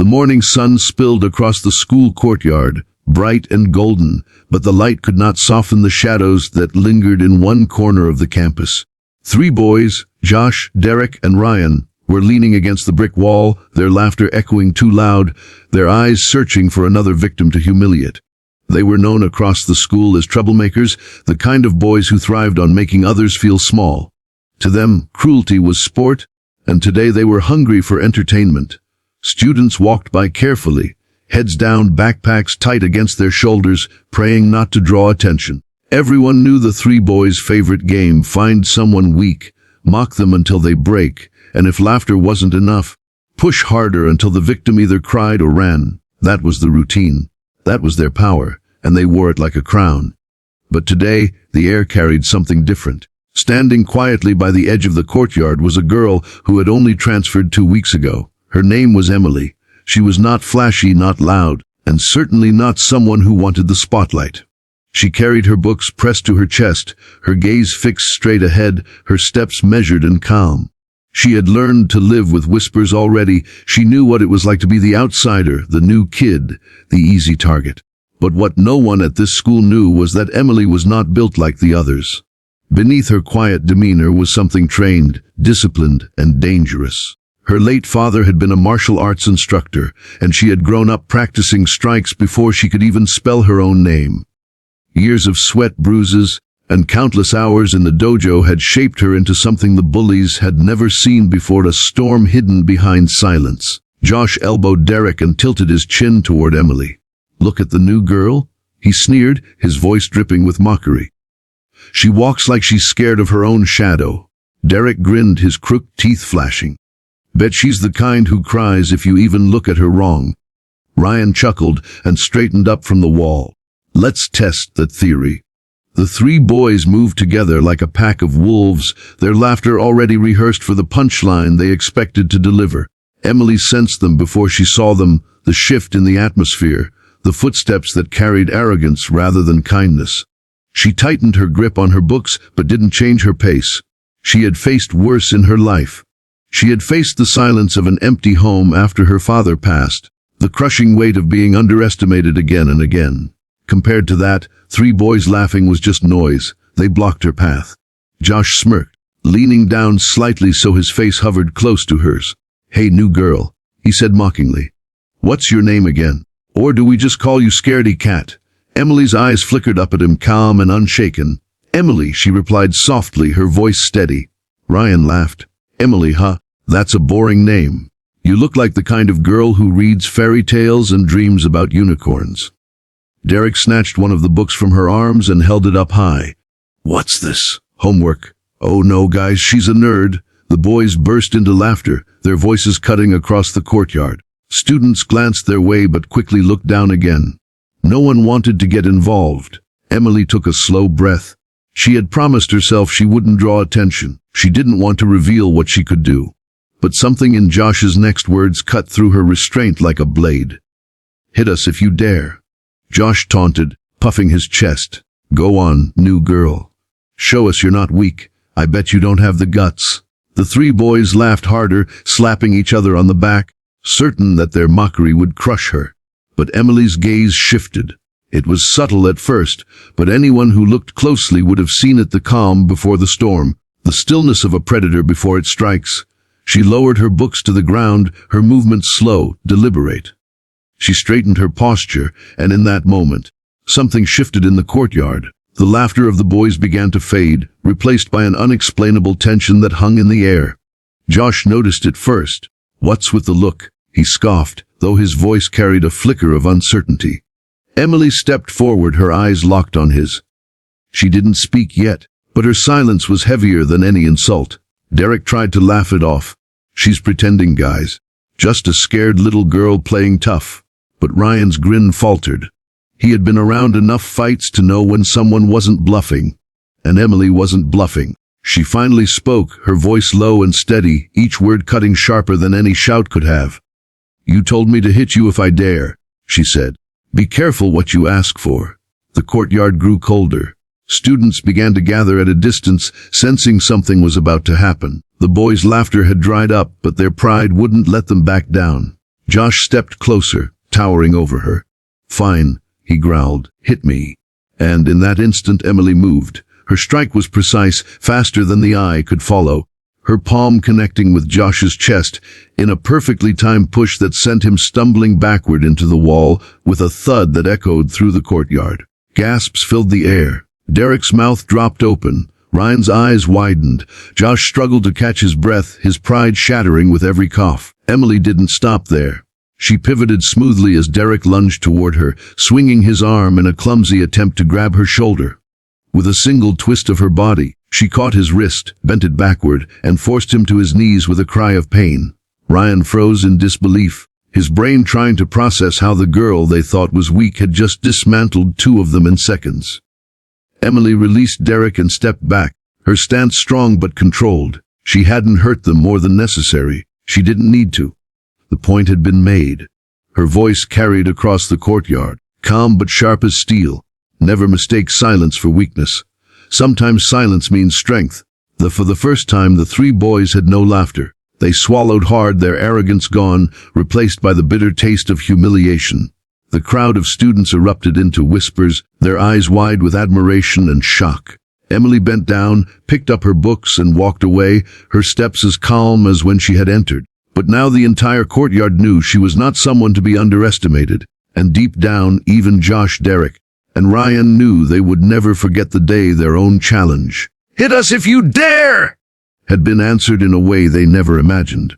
The morning sun spilled across the school courtyard, bright and golden, but the light could not soften the shadows that lingered in one corner of the campus. 3 boys, Josh, Derek, and Ryan, were leaning against the brick wall, their laughter echoing too loud, their eyes searching for another victim to humiliate. They were known across the school as troublemakers, the kind of boys who thrived on making others feel small. To them, cruelty was sport, and today they were hungry for entertainment. Students walked by carefully, heads down, backpacks tight against their shoulders, praying not to draw attention. Everyone knew the 3 boys' favorite game: find someone weak, mock them until they break, and if laughter wasn't enough, push harder until the victim either cried or ran. That was the routine. That was their power, and they wore it like a crown. But today, the air carried something different. Standing quietly by the edge of the courtyard was a girl who had only transferred 2 weeks ago. Her name was Emily. She was not flashy, not loud, and certainly not someone who wanted the spotlight. She carried her books pressed to her chest, her gaze fixed straight ahead, her steps measured and calm. She had learned to live with whispers already. She knew what it was like to be the outsider, the new kid, the easy target. But what no one at this school knew was that Emily was not built like the others. Beneath her quiet demeanor was something trained, disciplined, and dangerous. Her late father had been a martial arts instructor, and she had grown up practicing strikes before she could even spell her own name. Years of sweat, bruises, and countless hours in the dojo had shaped her into something the bullies had never seen before, a storm hidden behind silence. Josh elbowed Derek and tilted his chin toward Emily. "Look at the new girl," he sneered, his voice dripping with mockery. "She walks like she's scared of her own shadow." Derek grinned, his crooked teeth flashing. "Bet she's the kind who cries if you even look at her wrong." Ryan chuckled and straightened up from the wall. "Let's test that theory." The 3 boys moved together like a pack of wolves, their laughter already rehearsed for the punchline they expected to deliver. Emily sensed them before she saw them, the shift in the atmosphere, the footsteps that carried arrogance rather than kindness. She tightened her grip on her books but didn't change her pace. She had faced worse in her life. She had faced the silence of an empty home after her father passed, the crushing weight of being underestimated again and again. Compared to that, 3 boys laughing was just noise. They blocked her path. Josh smirked, leaning down slightly so his face hovered close to hers. "Hey, new girl," he said mockingly. "What's your name again? Or do we just call you Scaredy Cat?" Emily's eyes flickered up at him, calm and unshaken. "Emily," she replied softly, her voice steady. Ryan laughed. "Emily, huh? That's a boring name. You look like the kind of girl who reads fairy tales and dreams about unicorns." Derek snatched one of the books from her arms and held it up high. "What's this? Homework?" "Oh no, guys, she's a nerd." The boys burst into laughter, their voices cutting across the courtyard. Students glanced their way but quickly looked down again. No one wanted to get involved. Emily took a slow breath. She had promised herself she wouldn't draw attention. She didn't want to reveal what she could do. But something in Josh's next words cut through her restraint like a blade. "Hit us if you dare." Josh taunted, puffing his chest. "Go on, new girl. Show us you're not weak. I bet you don't have the guts." The 3 boys laughed harder, slapping each other on the back, certain that their mockery would crush her. But Emily's gaze shifted. It was subtle at first, but anyone who looked closely would have seen it: the calm before the storm, the stillness of a predator before it strikes. She lowered her books to the ground, her movements slow, deliberate. She straightened her posture, and in that moment, something shifted in the courtyard. The laughter of the boys began to fade, replaced by an unexplainable tension that hung in the air. Josh noticed it first. "What's with the look?" he scoffed, though his voice carried a flicker of uncertainty. Emily stepped forward, her eyes locked on his. She didn't speak yet, but her silence was heavier than any insult. Derek tried to laugh it off. "She's pretending, guys. Just a scared little girl playing tough." But Ryan's grin faltered. He had been around enough fights to know when someone wasn't bluffing. And Emily wasn't bluffing. She finally spoke, her voice low and steady, each word cutting sharper than any shout could have. "You told me to hit you if I dare," she said. "Be careful what you ask for." The courtyard grew colder. Students began to gather at a distance, sensing something was about to happen. The boys' laughter had dried up, but their pride wouldn't let them back down. Josh stepped closer, towering over her. "Fine," he growled. "Hit me." And in that instant Emily moved. Her strike was precise, faster than the eye could follow, her palm connecting with Josh's chest in a perfectly timed push that sent him stumbling backward into the wall with a thud that echoed through the courtyard. Gasps filled the air. Derek's mouth dropped open. Ryan's eyes widened. Josh struggled to catch his breath, his pride shattering with every cough. Emily didn't stop there. She pivoted smoothly as Derek lunged toward her, swinging his arm in a clumsy attempt to grab her shoulder. With a single twist of her body, she caught his wrist, bent it backward, and forced him to his knees with a cry of pain. Ryan froze in disbelief, his brain trying to process how the girl they thought was weak had just dismantled two of them in seconds. Emily released Derek and stepped back, her stance strong but controlled. She hadn't hurt them more than necessary. She didn't need to. The point had been made. Her voice carried across the courtyard, calm but sharp as steel. Never mistake silence for weakness. Sometimes silence means strength. For the first time, the three boys had no laughter. They swallowed hard, their arrogance gone, replaced by the bitter taste of humiliation. The crowd of students erupted into whispers, their eyes wide with admiration and shock. Emily bent down, picked up her books, and walked away, her steps as calm as when she had entered. But now the entire courtyard knew she was not someone to be underestimated. And deep down, even Josh, Derek, and Ryan knew they would never forget the day their own challenge, "Hit us if you dare!" had been answered in a way they never imagined.